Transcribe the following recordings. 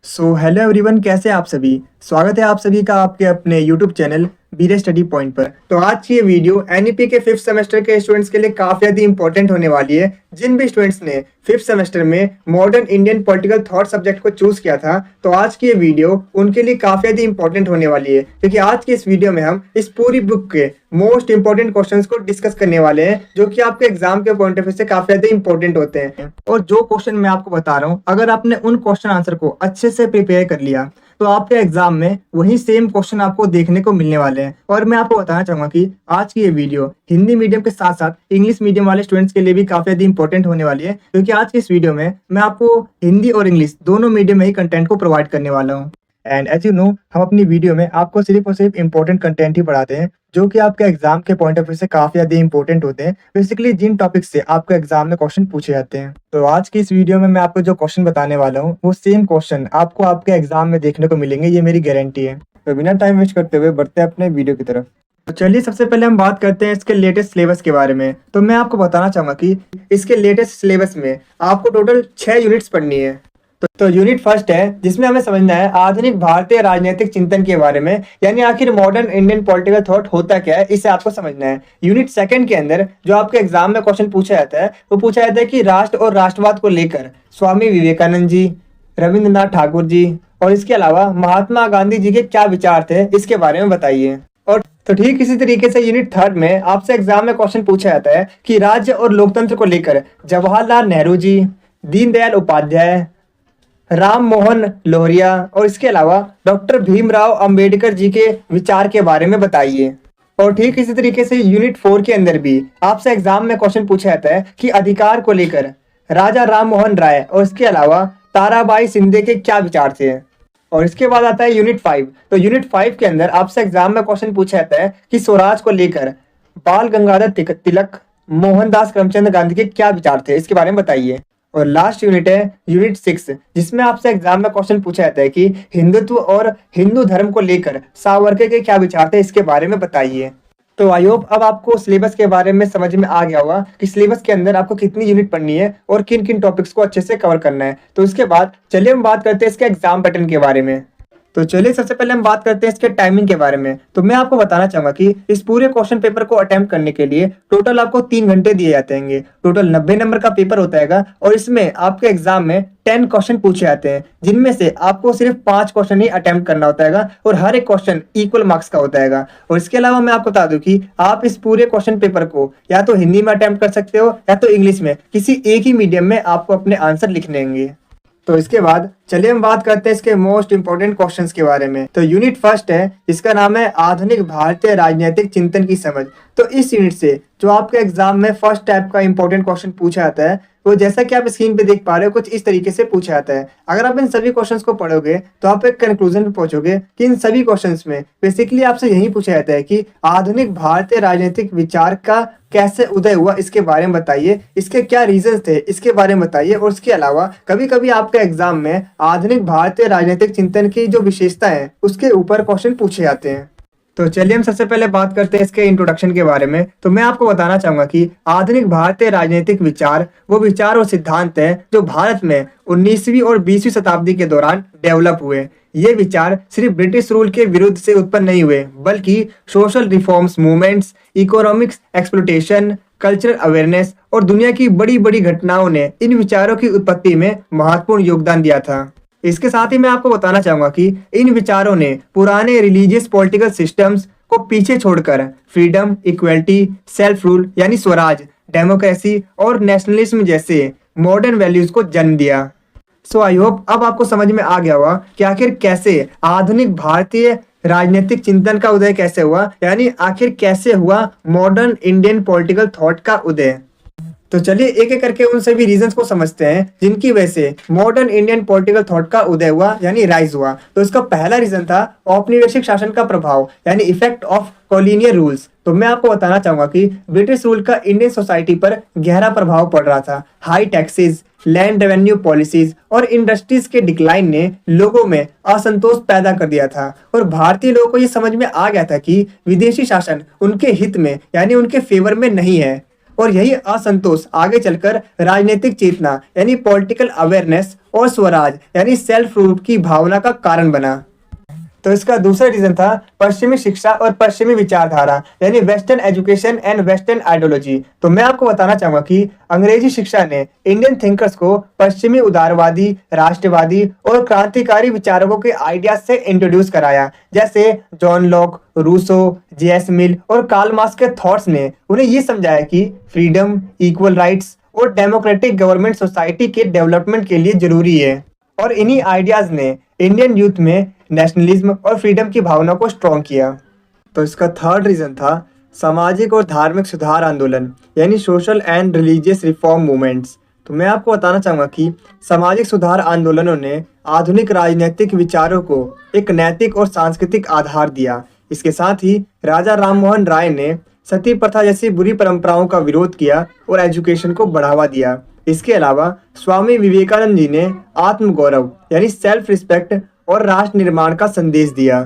Hello everyone, कैसे हैं आप सभी। स्वागत है आप सभी का आपके अपने यूट्यूब चैनल बीरे स्टडी पॉइंट पर। तो आज की ये वीडियो एनईपी के 5th सेमेस्टर के स्टूडेंट्स के लिए काफ़ी ज़्यादा इंपॉर्टेंट होने वाली है। जिन भी स्टूडेंट्स ने 5th सेमेस्टर में modern Indian political thought subject को चूज़ किया था, तो आज की ये वीडियो उनके लिए काफ़ी ज़्यादा इंपॉर्टेंट होने वाली है, क्योंकि आज की इस वीडियो में हम इस पूरी बुक के मोस्ट इंपॉर्टेंट क्वेश्चंस को डिस्कस करने वाले हैं, जो कि आपके एग्जाम के पॉइंट ऑफ व्यू से काफ़ी ज़्यादा इंपॉर्टेंट होते हैं। और जो क्वेश्चन मैं आपको बता रहा हूँ, अगर आपने उन क्वेश्चन आंसर को अच्छे से प्रिपेयर कर लिया तो आपके एग्जाम में वही सेम क्वेश्चन आपको देखने को मिलने वाले हैं। और मैं आपको बताना चाहूंगा कि आज की ये वीडियो हिंदी मीडियम के साथ साथ इंग्लिश मीडियम वाले स्टूडेंट्स के लिए भी काफी ज्यादा इंपॉर्टेंट होने वाली है, क्योंकि आज की इस वीडियो में मैं आपको हिंदी और इंग्लिश दोनों मीडियम में ही कंटेंट को प्रोवाइड करने वाला हूँ। एंड एज यू नो, हम अपनी वीडियो में आपको सिर्फ और सिर्फ इंपॉर्टेंट कंटेंट ही पढ़ाते हैं, जो कि आपके एग्जाम के पॉइंट ऑफ व्यू से काफी ज्यादा इंपॉर्टेंट होते हैं। बेसिकली जिन टॉपिक से आपके एग्जाम में क्वेश्चन पूछे जाते हैं। तो आज की इस वीडियो में मैं आपको जो क्वेश्चन बताने वाला हूँ, वो सेम क्वेश्चन आपको आपके एग्जाम में देखने को मिलेंगे, ये मेरी गारंटी है। तो बिना टाइम वेस्ट करते हुए बढ़ते हैं अपने वीडियो की तरफ। तो चलिए सबसे पहले हम बात करते हैं इसके लेटेस्ट सिलेबस के बारे में। तो मैं आपको बताना चाहूंगा कि इसके लेटेस्ट सिलेबस में आपको टोटल 6 यूनिट्स पढ़नी है। तो यूनिट फर्स्ट है, जिसमें हमें समझना है आधुनिक भारतीय राजनीतिक चिंतन के बारे में, यानी आखिर मॉडर्न इंडियन पॉलिटिकल थॉट होता क्या है, इसे आपको समझना है। यूनिट सेकंड के अंदर जो आपके एग्जाम में क्वेश्चन पूछा जाता है, वो पूछा जाता है कि राष्ट्र और राष्ट्रवाद को लेकर स्वामी विवेकानंद जी, रविंद्रनाथ ठाकुर जी और इसके अलावा महात्मा गांधी जी के क्या विचार थे, इसके बारे में बताइए। और तो ठीक इसी तरीके से यूनिट थर्ड में आपसे एग्जाम में क्वेश्चन पूछा जाता है कि राज्य और लोकतंत्र को लेकर जवाहरलाल नेहरू जी, दीनदयाल उपाध्याय, राम मोहन लोहिया और इसके अलावा डॉक्टर भीमराव अंबेडकर जी के विचार के बारे में बताइए। और ठीक इसी तरीके से यूनिट 4 के अंदर भी आपसे एग्जाम में क्वेश्चन पूछा जाता है कि अधिकार को लेकर राजा राम मोहन राय और इसके अलावा ताराबाई शिंदे के क्या विचार थे। और इसके बाद आता है यूनिट 5। तो यूनिट 5 के अंदर आपसे एग्जाम में क्वेश्चन पूछा जाता है कि स्वराज को लेकर बाल गंगाधर तिलक, मोहनदास करमचंद गांधी के क्या विचार थे, इसके बारे में बताइए। और लास्ट यूनिट है यूनिट 6, जिसमें आपसे एग्जाम में क्वेश्चन पूछा जाता है कि हिंदुत्व और हिंदू धर्म को लेकर सावरकर के क्या विचार थे, इसके बारे में बताइए। तो आई होप अब आपको सिलेबस के बारे में समझ में आ गया होगा कि सिलेबस के अंदर आपको कितनी यूनिट पढ़नी है और किन किन टॉपिक्स को अच्छे से कवर करना है। तो इसके बाद चलिए हम बात करते हैं इसके एग्जाम पैटर्न के बारे में। तो चलिए सबसे पहले हम बात करते हैं इसके टाइमिंग के बारे में। तो मैं आपको बताना चाहूंगा कि इस पूरे क्वेश्चन पेपर को अटेम्प्ट करने के लिए टोटल आपको 3 घंटे दिए जाते हैं। टोटल 90 नंबर का पेपर होता है और इसमें आपके एग्जाम में 10 क्वेश्चन पूछे जाते हैं, जिनमें से आपको सिर्फ 5 क्वेश्चन ही अटेम्प्ट करना होता है और हर एक क्वेश्चन इक्वल मार्क्स का होता है। और इसके अलावा मैं आपको बता दूं कि आप इस पूरे क्वेश्चन पेपर को या तो हिंदी में अटेम्प्ट कर सकते हो या तो इंग्लिश में, किसी एक ही मीडियम में आपको अपने आंसर लिखने होंगे। तो इसके बाद चलिए हम बात करते हैं इसके मोस्ट इंपोर्टेंट क्वेश्चंस के बारे में। तो यूनिट फर्स्ट है, इसका नाम है आधुनिक भारतीय राजनीतिक चिंतन की समझ। तो इस यूनिट से जो आपके एग्जाम में फर्स्ट टाइप का इंपॉर्टेंट क्वेश्चन पूछा जाता है, वो जैसा कि आप स्क्रीन पे देख पा रहे हो कुछ इस तरीके से पूछा जाता है। अगर आप इन सभी क्वेश्चंस को पढ़ोगे तो आप एक कंक्लूजन पे पहुंचोगे कि इन सभी क्वेश्चंस में बेसिकली आपसे यही पूछा जाता है कि आधुनिक भारतीय राजनीतिक विचार का कैसे उदय हुआ, इसके बारे में बताइए, इसके क्या रीजंस थे, इसके बारे में बताइए। और इसके अलावा कभी कभी आपके एग्जाम में आधुनिक भारतीय राजनीतिक चिंतन की जो विशेषता है उसके ऊपर क्वेश्चन पूछे जाते हैं। तो चलिए हम सबसे पहले बात करते हैं इसके इंट्रोडक्शन के बारे में। तो मैं आपको बताना चाहूंगा कि आधुनिक भारतीय राजनीतिक विचार वो विचार और सिद्धांत है जो भारत में 19वीं और 20वीं शताब्दी के दौरान डेवलप हुए। ये विचार सिर्फ ब्रिटिश रूल के विरुद्ध से उत्पन्न नहीं हुए, बल्कि social reforms movements, economics exploitation, cultural awareness और दुनिया की बड़ी बड़ी घटनाओं ने इन विचारों की उत्पत्ति में महत्वपूर्ण योगदान दिया था। इसके साथ ही मैं आपको बताना चाहूंगा कि इन विचारों ने पुराने रिलीजियस पॉलिटिकल सिस्टम्स को पीछे छोड़कर फ्रीडम, इक्वलिटी, सेल्फ रूल यानी स्वराज, डेमोक्रेसी और नेशनलिज्म जैसे मॉडर्न वैल्यूज को जन्म दिया। सो आई होप अब आपको समझ में आ गया होगा कि आखिर कैसे आधुनिक भारतीय राजनीतिक चिंतन का उदय कैसे हुआ, यानी आखिर कैसे हुआ मॉडर्न इंडियन पॉलिटिकल थॉट का उदय। तो चलिए एक एक करके उन सभी रीजंस को समझते हैं जिनकी वजह से मॉडर्न इंडियन पॉलिटिकल थॉट का उदय हुआ, यानी राइज हुआ। तो इसका पहला रीजन था औपनिवेशिक शासन का प्रभाव, यानी इफेक्ट ऑफ कॉलोनियल रूल्स। तो मैं आपको बताना चाहूंगा कि ब्रिटिश रूल का इंडियन सोसाइटी पर गहरा प्रभाव पड़ रहा था। High taxes, land revenue policies और इंडस्ट्रीज के डिक्लाइन ने लोगों में असंतोष पैदा कर दिया था और भारतीय लोगों को ये समझ में आ गया था कि विदेशी शासन उनके हित में यानी उनके फेवर में नहीं है और यही असंतोष आगे चलकर राजनीतिक चेतना यानी पॉलिटिकल अवेयरनेस और स्वराज यानी सेल्फ रूल की भावना का कारण बना। तो इसका दूसरा रीजन था पश्चिमी शिक्षा और पश्चिमी विचारधारा यानी western education and western ideology. तो मैं आपको बताना चाहूंगा कि अंग्रेजी शिक्षा ने इंडियन थिंकर्स को पश्चिमी उदारवादी, राष्ट्रवादी और क्रांतिकारी विचारकों के आइडियाज से इंट्रोड्यूस कराया। जैसे जॉन लॉक, रूसो, जेएस मिल और कार्ल मार्क्स के थॉट्स ने उन्हें ये समझाया कि फ्रीडम, इक्वल राइट्स और डेमोक्रेटिक गवर्नमेंट सोसाइटी के डेवलपमेंट के लिए जरूरी है। और इन्हीं आइडियाज ने इंडियन यूथ में नेशनलिज्म और फ्रीडम की भावना को स्ट्रॉन्ग किया। तो इसका थर्ड रीजन था सामाजिक और धार्मिक सुधार आंदोलन यानी social and religious reform movements. तो मैं आपको बताना चाहूँगा कि सामाजिक सुधार आंदोलनों ने आधुनिक राजनीतिक विचारों को एक नैतिक और सांस्कृतिक आधार दिया। इसके साथ ही राजा राममोहन राय ने सती प्रथा जैसी बुरी परंपराओं का विरोध किया और एजुकेशन को बढ़ावा दिया। इसके अलावा स्वामी विवेकानंद जी ने आत्मगौरव यानी सेल्फ रिस्पेक्ट और राष्ट्र निर्माण का संदेश दिया।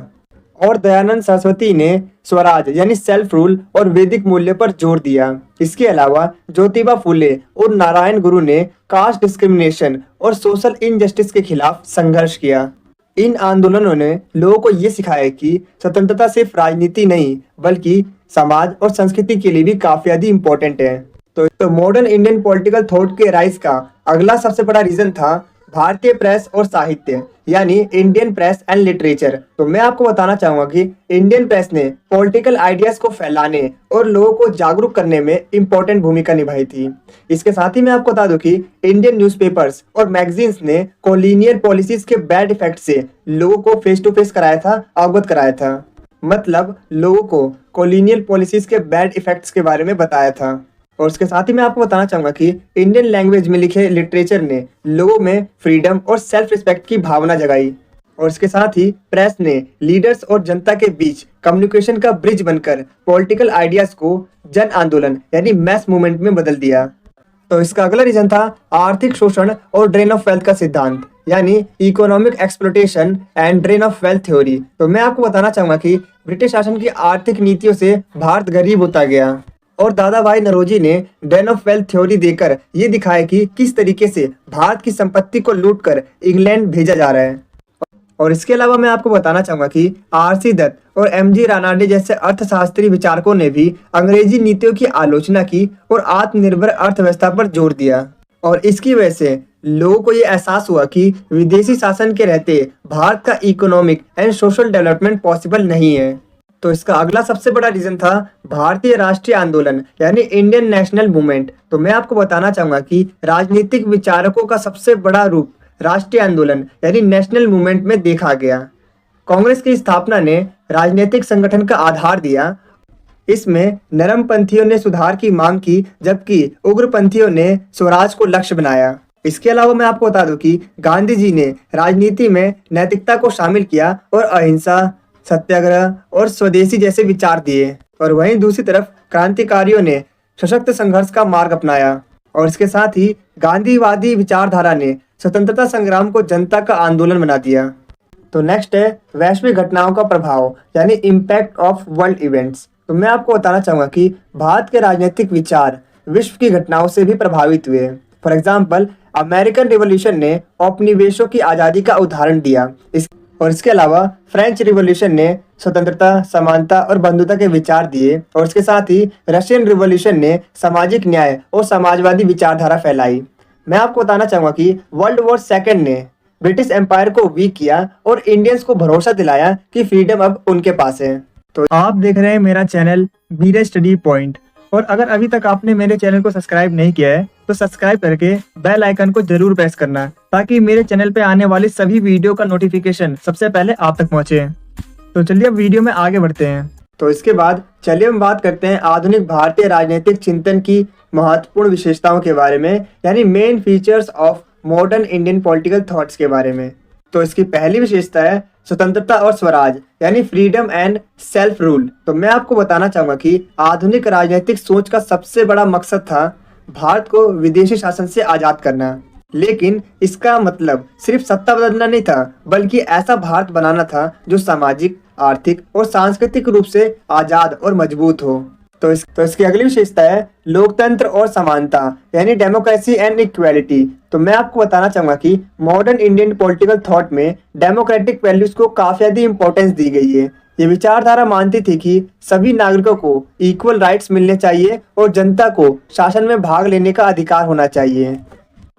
और दयानंद सरस्वती ने स्वराज यानी सेल्फ रूल और वैदिक मूल्य पर जोर दिया। इसके अलावा ज्योतिबा फुले और नारायण गुरु ने कास्ट डिस्क्रिमिनेशन और सोशल इनजस्टिस के खिलाफ संघर्ष किया। इन आंदोलनों ने लोगों को ये सिखाया कि स्वतंत्रता सिर्फ राजनीति नहीं बल्कि समाज और संस्कृति के लिए भी काफी इम्पोर्टेंट है। तो मॉडर्न इंडियन पॉलिटिकल थॉट के राइज का अगला सबसे बड़ा रीजन था भारतीय प्रेस और साहित्य यानी इंडियन प्रेस एंड लिटरेचर। तो मैं आपको बताना चाहूंगा कि इंडियन प्रेस ने पॉलिटिकल आइडियाज को फैलाने और लोगों को जागरूक करने में इंपॉर्टेंट भूमिका निभाई थी। इसके साथ ही मैं आपको बता दूं कि इंडियन न्यूज़पेपर्स और मैगजीन्स ने कॉलोनियल पॉलिसीज के बैड इफेक्ट से लोगों को फेस टू फेस कराया था, अवगत कराया था। मतलब लोगों को कॉलोनियल पॉलिसीज के बैड इफेक्ट्स के बारे में बताया था। और उसके साथ ही मैं आपको बताना चाहूंगा कि इंडियन लैंग्वेज में लिखे लिटरेचर ने लोगों में फ्रीडम और सेल्फ रिस्पेक्ट की भावना जगाई। और इसके साथ ही प्रेस ने लीडर्स और जनता के बीच कम्युनिकेशन का ब्रिज बनकर पॉलिटिकल आइडियाज को जन आंदोलन यानी मैस मूवमेंट में बदल दिया। तो इसका अगला रीजन था आर्थिक शोषण और ड्रेन ऑफ वेल्थ का सिद्धांत यानी economic exploitation and drain of wealth theory. तो मैं आपको बताना चाहूंगा कि ब्रिटिश शासन की आर्थिक नीतियों से भारत गरीब होता गया और दादा भाई नौरोजी ने ड्रेन ऑफ वेल्थ थ्योरी देकर ये दिखाया कि किस तरीके से भारत की संपत्ति को लूटकर इंग्लैंड भेजा जा रहा है। और इसके अलावा मैं आपको बताना चाहूंगा कि आरसी दत्त और एमजी रानाडे जैसे अर्थशास्त्री विचारकों ने भी अंग्रेजी नीतियों की आलोचना की और आत्मनिर्भर अर्थव्यवस्था पर जोर दिया। और इसकी वजह से लोगों को ये एहसास हुआ कि विदेशी शासन के रहते भारत का economic and social development possible नहीं है। तो इसका अगला सबसे बड़ा रीजन था भारतीय राष्ट्रीय आंदोलन यानी इंडियन नेशनल मूवमेंट। तो मैं आपको बताना चाहूंगा कि राजनीतिक विचारकों का सबसे बड़ा रूप राष्ट्रीय आंदोलन यानी नेशनल मूवमेंट में देखा गया। कांग्रेस की स्थापना ने राजनीतिक संगठन का आधार दिया। इसमें नरमपंथियों ने सुधार की मांग की जबकि उग्रपंथियों ने स्वराज को लक्ष्य बनाया। इसके अलावा मैं आपको बता दूं कि गांधी जी ने राजनीति में नैतिकता को शामिल किया और अहिंसा, सत्याग्रह और स्वदेशी जैसे विचार दिए। और वहीं दूसरी तरफ क्रांतिकारियों ने सशक्त संघर्ष का मार्ग अपनाया। और इसके साथ ही गांधीवादी विचारधारा ने स्वतंत्रता संग्राम को जनता का आंदोलन बना दिया। तो नेक्स्ट है वैश्विक घटनाओं का प्रभाव यानी इम्पैक्ट ऑफ वर्ल्ड इवेंट्स। तो मैं आपको बताना चाहूंगा कि भारत के राजनीतिक विचार विश्व की घटनाओं से भी प्रभावित हुए। फॉर एग्जाम्पल अमेरिकन रिवॉल्यूशन ने औपनिवेशों की आज़ादी का उदाहरण दिया। और इसके अलावा फ्रेंच रिवॉल्यूशन ने स्वतंत्रता, समानता और बंधुता के विचार दिए। और इसके साथ ही रशियन रिवॉल्यूशन ने सामाजिक न्याय और समाजवादी विचारधारा फैलाई। मैं आपको बताना चाहूंगा कि वर्ल्ड वॉर सेकेंड ने ब्रिटिश एम्पायर को वीक किया और इंडियंस को भरोसा दिलाया कि फ्रीडम अब उनके पास है। तो आप देख रहे हैं मेरा चैनल बीरे स्टडी पॉइंट। और अगर अभी तक आपने मेरे चैनल को सब्सक्राइब नहीं किया है तो सब्सक्राइब करके बेल आइकन को जरूर प्रेस करना ताकि मेरे चैनल पे आने वाली सभी वीडियो का नोटिफिकेशन सबसे पहले आप तक पहुंचे। तो चलिए अब वीडियो में आगे बढ़ते हैं। तो इसके बाद चलिए हम बात करते हैं आधुनिक भारतीय राजनीतिक चिंतन की महत्वपूर्ण विशेषताओं के बारे में यानी main features of modern Indian political thoughts के बारे में। तो इसकी पहली विशेषता है स्वतंत्रता और स्वराज यानी फ्रीडम एंड सेल्फ रूल। तो मैं आपको बताना चाहूंगा कि आधुनिक राजनीतिक सोच का सबसे बड़ा मकसद था भारत को विदेशी शासन से आजाद करना। लेकिन इसका मतलब सिर्फ सत्ता बदलना नहीं था बल्कि ऐसा भारत बनाना था जो सामाजिक, आर्थिक और सांस्कृतिक रूप से आजाद और मजबूत हो। तो इसकी अगली विशेषता है लोकतंत्र और समानता, यानी डेमोक्रेसी एंड इक्वालिटी। तो मैं आपको बताना चाहूंगा कि मॉडर्न इंडियन पॉलिटिकल थॉट में डेमोक्रेटिक वैल्यूज को काफी ज्यादा इंपॉर्टेंस दी गई है। ये विचारधारा मानती थी कि सभी नागरिकों को इक्वल राइट्स मिलने चाहिए और जनता को शासन में भाग लेने का अधिकार होना चाहिए।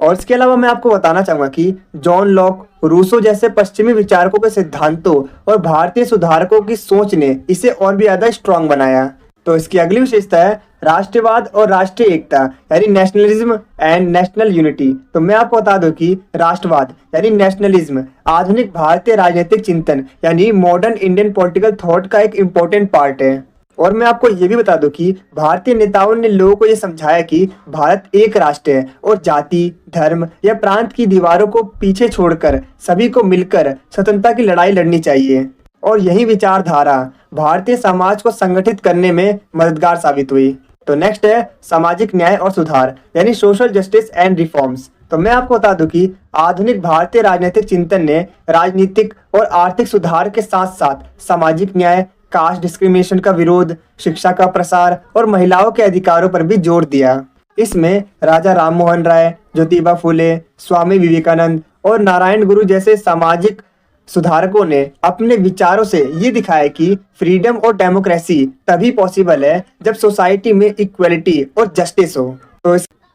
और इसके अलावा मैं आपको बताना चाहूंगा कि जॉन लॉक, रूसो जैसे पश्चिमी विचारकों के सिद्धांतों और भारतीय सुधारकों की सोच ने इसे और भी ज्यादा स्ट्रांग बनाया। तो इसकी अगली विशेषता है राष्ट्रवाद और राष्ट्रीय एकता, यानी नेशनलिज्म एंड नेशनल यूनिटी। तो मैं आपको बता दूं कि राष्ट्रवाद यानी नेशनलिज्म आधुनिक भारतीय राजनीतिक चिंतन यानी मॉडर्न इंडियन पॉलिटिकल थॉट का एक इम्पोर्टेंट पार्ट है। और मैं आपको ये भी बता दूं कि भारतीय नेताओं ने लोगों को ये समझाया कि भारत एक राष्ट्र है और जाति, धर्म या प्रांत की दीवारों को पीछे छोड़कर सभी को मिलकर स्वतंत्रता की लड़ाई लड़नी चाहिए। और यही विचारधारा भारतीय समाज को संगठित करने में मददगार साबित हुई। तो नेक्स्ट है सामाजिक न्याय और सुधार, यानी सोशल जस्टिस एंड रिफॉर्म्स। तो मैं आपको बता दूं कि आधुनिक भारतीय राजनीतिक चिंतन ने राजनीतिक और आर्थिक सुधार के साथ साथ सामाजिक न्याय, कास्ट डिस्क्रिमिनेशन का विरोध, शिक्षा का प्रसार और महिलाओं के अधिकारों पर भी जोर दिया। इसमें राजा राम मोहन राय, ज्योतिबा फुले, स्वामी विवेकानंद और नारायण गुरु जैसे सामाजिक सुधारकों ने अपने विचारों से ये दिखाया कि फ्रीडम और डेमोक्रेसी तभी पॉसिबल है जब सोसाइटी में इक्वलिटी और जस्टिस हो।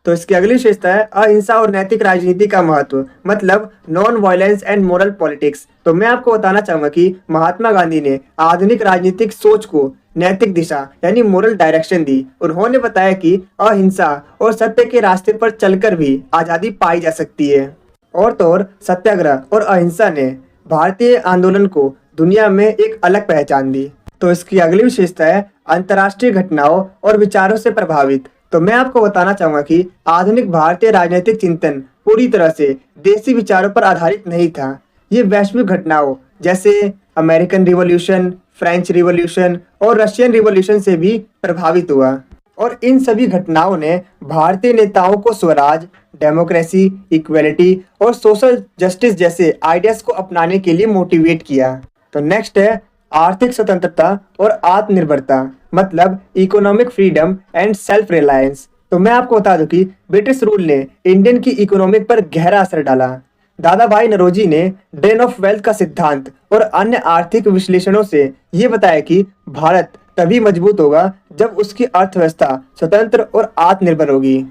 तो इसकी अगली विशेषता है अहिंसा और नैतिक राजनीति का महत्व, मतलब non violence and moral politics. तो मैं आपको बताना चाहूंगा कि महात्मा गांधी ने आधुनिक राजनीतिक सोच को नैतिक दिशा यानी मोरल डायरेक्शन दी। उन्होंने बताया कि अहिंसा और सत्य के रास्ते पर चलकर भी आजादी पाई जा सकती है। और तो और सत्याग्रह और अहिंसा ने भारतीय आंदोलन को दुनिया में एक अलग पहचान दी। तो इसकी अगली विशेषता है अंतर्राष्ट्रीय घटनाओं और विचारों से प्रभावित। तो मैं आपको बताना चाहूंगा कि आधुनिक भारतीय राजनीतिक चिंतन पूरी तरह से देसी विचारों पर आधारित नहीं था। ये वैश्विक घटनाओं जैसे अमेरिकन रिवॉल्यूशन, फ्रेंच रिवॉल्यूशन और रशियन रिवॉल्यूशन से भी प्रभावित हुआ। और इन सभी घटनाओं ने भारतीय नेताओं को स्वराज, डेमोक्रेसी, इक्वलिटी और सोशल जस्टिस जैसे आइडियाज को अपनाने के लिए मोटिवेट किया। तो नेक्स्ट है आर्थिक स्वतंत्रता और आत्मनिर्भरता, मतलब economic freedom and self reliance. तो मैं आपको बता दूं कि ब्रिटिश रूल ने इंडियन की इकोनॉमिक पर गहरा असर डाला। दादा भाई नौरोजी ने ड्रेन ऑफ वेल्थ का सिद्धांत और अन्य आर्थिक विश्लेषणों से ये बताया कि भारत तभी मजबूत होगा जब उसकी अर्थव्यवस्था स्वतंत्र और आत्मनिर्भर होगी।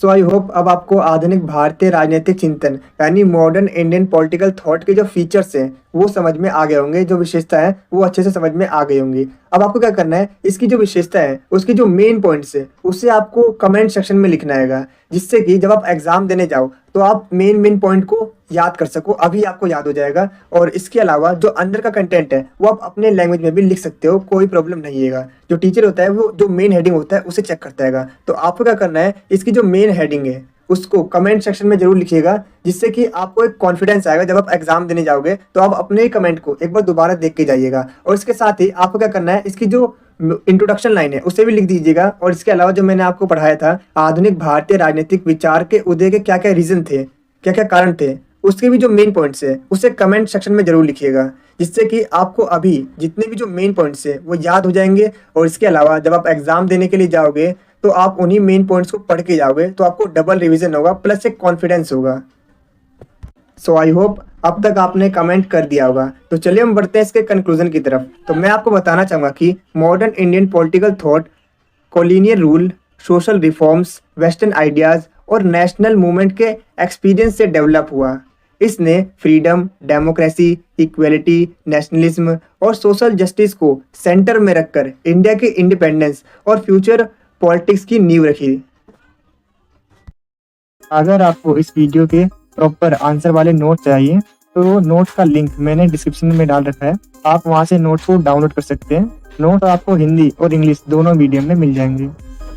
सो आई होप अब आपको आधुनिक भारतीय राजनीतिक चिंतन यानी मॉडर्न इंडियन पॉलिटिकल थॉट के जो फीचर्स हैं वो समझ में आ गए होंगे, जो विशेषता है वो अच्छे से समझ में आ गई होंगी। अब आपको क्या करना है, इसकी जो विशेषता है उसकी जो मेन पॉइंट्स है उसे आपको कमेंट सेक्शन में लिखना है, जिससे कि जब आप एग्जाम देने जाओ तो आप मेन पॉइंट को याद कर सको, अभी आपको याद हो जाएगा। और इसके अलावा जो अंदर का कंटेंट है वो आप अपने लैंग्वेज में भी लिख सकते हो, कोई प्रॉब्लम नहीं है। जो टीचर होता है वो जो मेन हेडिंग होता है उसे चेक करता है। तो आपको क्या करना है, इसकी जो मेन हेडिंग है उसको कमेंट सेक्शन में जरूर लिखिएगा, जिससे कि आपको एक कॉन्फिडेंस आएगा। जब आप एग्जाम देने जाओगे तो आप अपने ही कमेंट को एक बार दोबारा देख के जाइएगा। और इसके साथ ही आपको क्या करना है, इसकी जो इंट्रोडक्शन लाइन है उसे भी लिख दीजिएगा। और इसके अलावा जो मैंने आपको पढ़ाया था आधुनिक भारतीय राजनीतिक विचार के उदय के क्या क्या रीजन थे, क्या क्या कारण थे, उसके भी जो मेन पॉइंट्स है उसे कमेंट सेक्शन में जरूर लिखिएगा, जिससे कि आपको अभी जितने भी जो मेन पॉइंट्स है वो याद हो जाएंगे। और इसके अलावा जब आप एग्जाम देने के लिए जाओगे तो आप उन्हीं मेन पॉइंट्स को पढ़ के जाओगे, तो आपको डबल रिवीजन होगा प्लस एक कॉन्फिडेंस होगा। सो आई होप अब तक आपने कमेंट कर दिया होगा। तो चलिए हम बढ़ते हैं इसके कंक्लूजन की तरफ। तो मैं आपको बताना चाहूँगा कि modern Indian political thought colonial rule, social reforms, western ideas और नेशनल मूवमेंट के एक्सपीरियंस से डेवलप हुआ। इसने फ्रीडम, डेमोक्रेसी, इक्वलिटी, नेशनलिज्म और सोशल जस्टिस को सेंटर में रखकर इंडिया के इंडिपेंडेंस और फ्यूचर पॉलिटिक्स की नींव रखी। अगर आपको इस वीडियो के प्रॉपर आंसर वाले नोट चाहिए तो नोट का लिंक मैंने डिस्क्रिप्शन में डाल रखा है, आप वहां से नोट को डाउनलोड कर सकते हैं। नोट आपको हिंदी और इंग्लिश दोनों मीडियम में मिल जाएंगे।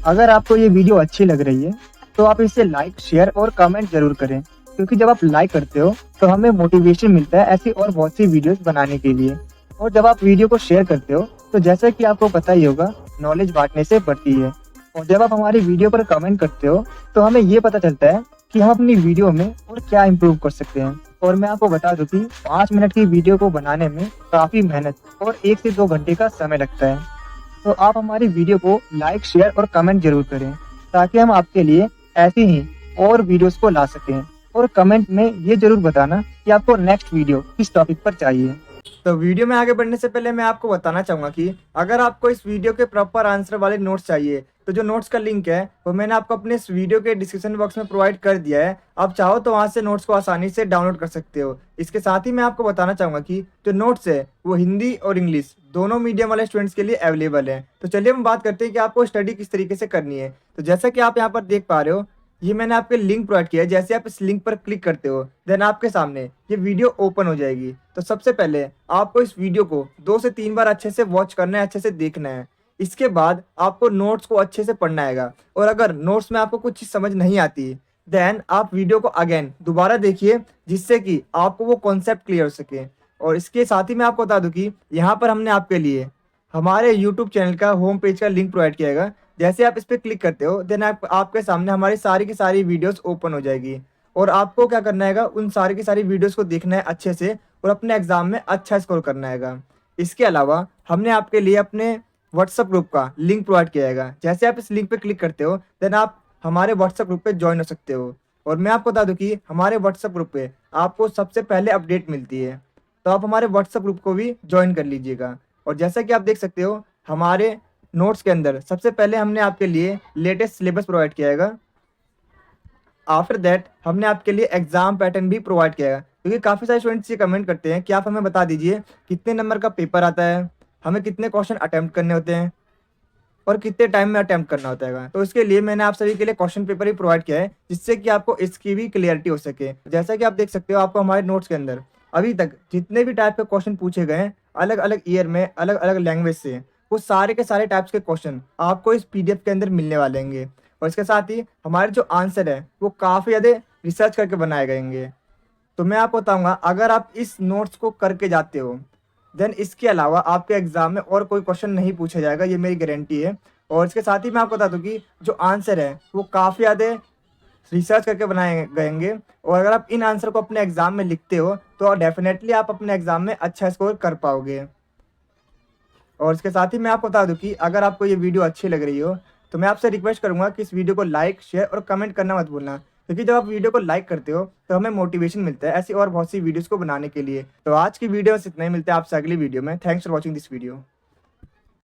अगर आपको ये वीडियो अच्छी लग रही है तो आप इसे लाइक, शेयर और कमेंट जरूर करें, क्योंकि जब आप लाइक करते हो तो हमें मोटिवेशन मिलता है ऐसी और बहुत सी वीडियोस बनाने के लिए। और जब आप वीडियो को शेयर करते हो तो जैसा कि आपको पता ही होगा, नॉलेज बांटने से बढ़ती है। और जब आप हमारी वीडियो पर कमेंट करते हो तो हमें ये पता चलता है कि हम अपनी वीडियो में और क्या इम्प्रूव कर सकते हैं। और मैं आपको बता दूं कि 5 मिनट की वीडियो को बनाने में काफ़ी मेहनत और 1 से 2 घंटे का समय लगता है। तो आप हमारी वीडियो को लाइक, शेयर और कमेंट जरूर करें ताकि हम आपके लिए ऐसी ही और वीडियोस को ला सकें। और कमेंट में ये जरूर बताना कि आपको नेक्स्ट वीडियो किस टॉपिक पर चाहिए। तो वीडियो में आगे बढ़ने से पहले मैं आपको बताना चाहूँगा कि अगर आपको इस वीडियो के प्रॉपर आंसर वाले नोट्स चाहिए तो जो नोट्स का लिंक है वो मैंने आपको अपने इस वीडियो के डिस्क्रिप्शन बॉक्स में प्रोवाइड कर दिया है। आप चाहो तो वहाँ से नोट्स को आसानी से डाउनलोड कर सकते हो। इसके साथ ही मैं आपको बताना चाहूँगा कि जो नोट्स है वो हिंदी और इंग्लिश दोनों मीडियम वाले स्टूडेंट्स के लिए अवेलेबल है। तो चलिए हम बात करते हैं कि आपको स्टडी किस तरीके से करनी है। तो जैसा कि आप यहाँ पर देख पा रहे हो, ये मैंने आपके लिंक प्रोवाइड किया है। जैसे आप इस लिंक पर क्लिक करते हो देन आपके सामने ये वीडियो ओपन हो जाएगी। तो सबसे पहले आपको इस वीडियो को 2 से 3 बार अच्छे से वॉच करना है, अच्छे से देखना है। इसके बाद आपको नोट्स को अच्छे से पढ़ना है और अगर नोट्स में आपको कुछ चीज़ समझ नहीं आती देन आप वीडियो को अगेन दोबारा देखिए जिससे कि आपको वो कॉन्सेप्ट क्लियर हो सके। और इसके साथ ही मैं आपको बता दूं कि यहाँ पर हमने आपके लिए हमारे यूट्यूब चैनल का होम पेज का लिंक प्रोवाइड किया है। जैसे आप इस पर क्लिक करते हो देन आपके सामने हमारी सारी की सारी वीडियोस ओपन हो जाएगी और आपको क्या करना है, उन सारी की सारी वीडियोस को देखना है अच्छे से और अपने एग्जाम में अच्छा स्कोर करना है। इसके अलावा हमने आपके लिए अपने व्हाट्सएप ग्रुप का लिंक प्रोवाइड किया है। जैसे आप इस लिंक पे क्लिक करते हो देन आप हमारे व्हाट्सएप ग्रुप पे ज्वाइन हो सकते हो। और मैं आपको बता दूं कि हमारे व्हाट्सएप ग्रुप पे आपको सबसे पहले अपडेट मिलती है, तो आप हमारे व्हाट्सएप ग्रुप को भी ज्वाइन कर लीजिएगा। और जैसा कि आप देख सकते हो हमारे नोट्स के अंदर सबसे पहले हमने आपके लिए लेटेस्ट सिलेबस प्रोवाइड किया है। आफ्टर दैट हमने आपके लिए एग्जाम पैटर्न भी प्रोवाइड किया है, क्योंकि काफ़ी सारे स्टूडेंट्स ये कमेंट करते हैं कि आप हमें बता दीजिए कितने नंबर का पेपर आता है, हमें कितने क्वेश्चन अटेम्प्ट करने होते हैं और कितने टाइम में अटेम्प्ट करना होता है। तो इसके लिए मैंने आप सभी के लिए क्वेश्चन पेपर ही प्रोवाइड किया है जिससे कि आपको इसकी भी क्लियरिटी हो सके। जैसा कि आप देख सकते हो आपको हमारे नोट्स के अंदर अभी तक जितने भी टाइप के क्वेश्चन पूछे गए हैं अलग अलग ईयर में अलग अलग लैंग्वेज से, वो सारे के सारे टाइप्स के क्वेश्चन आपको इस पीडीएफ के अंदर मिलने वाले हैं। और इसके साथ ही हमारे जो आंसर है वो काफ़ी ज़्यादा रिसर्च करके बनाए गए। तो मैं आपको बताऊंगा अगर आप इस नोट्स को करके जाते हो देन इसके अलावा आपके एग्जाम में और कोई क्वेश्चन नहीं पूछा जाएगा, ये मेरी गारंटी है। और इसके साथ ही मैं आपको बता दूं कि जो आंसर है वो काफ़ी ज़्यादा रिसर्च करके बनाए गएंगे और अगर आप इन आंसर को अपने एग्जाम में लिखते हो तो डेफिनेटली आप अपने एग्जाम में अच्छा स्कोर कर पाओगे। और इसके साथ ही मैं आपको बता दूं कि अगर आपको ये वीडियो अच्छी लग रही हो तो मैं आपसे रिक्वेस्ट करूंगा कि इस वीडियो को लाइक, शेयर और कमेंट करना मत भूलना, क्योंकि जब आप वीडियो को लाइक करते हो तो हमें मोटिवेशन मिलता है ऐसी और बहुत सी वीडियोस को बनाने के लिए। तो आज की वीडियो बस इतना ही, मिलते हैं आपसे अगली वीडियो में। Thanks for watching this video.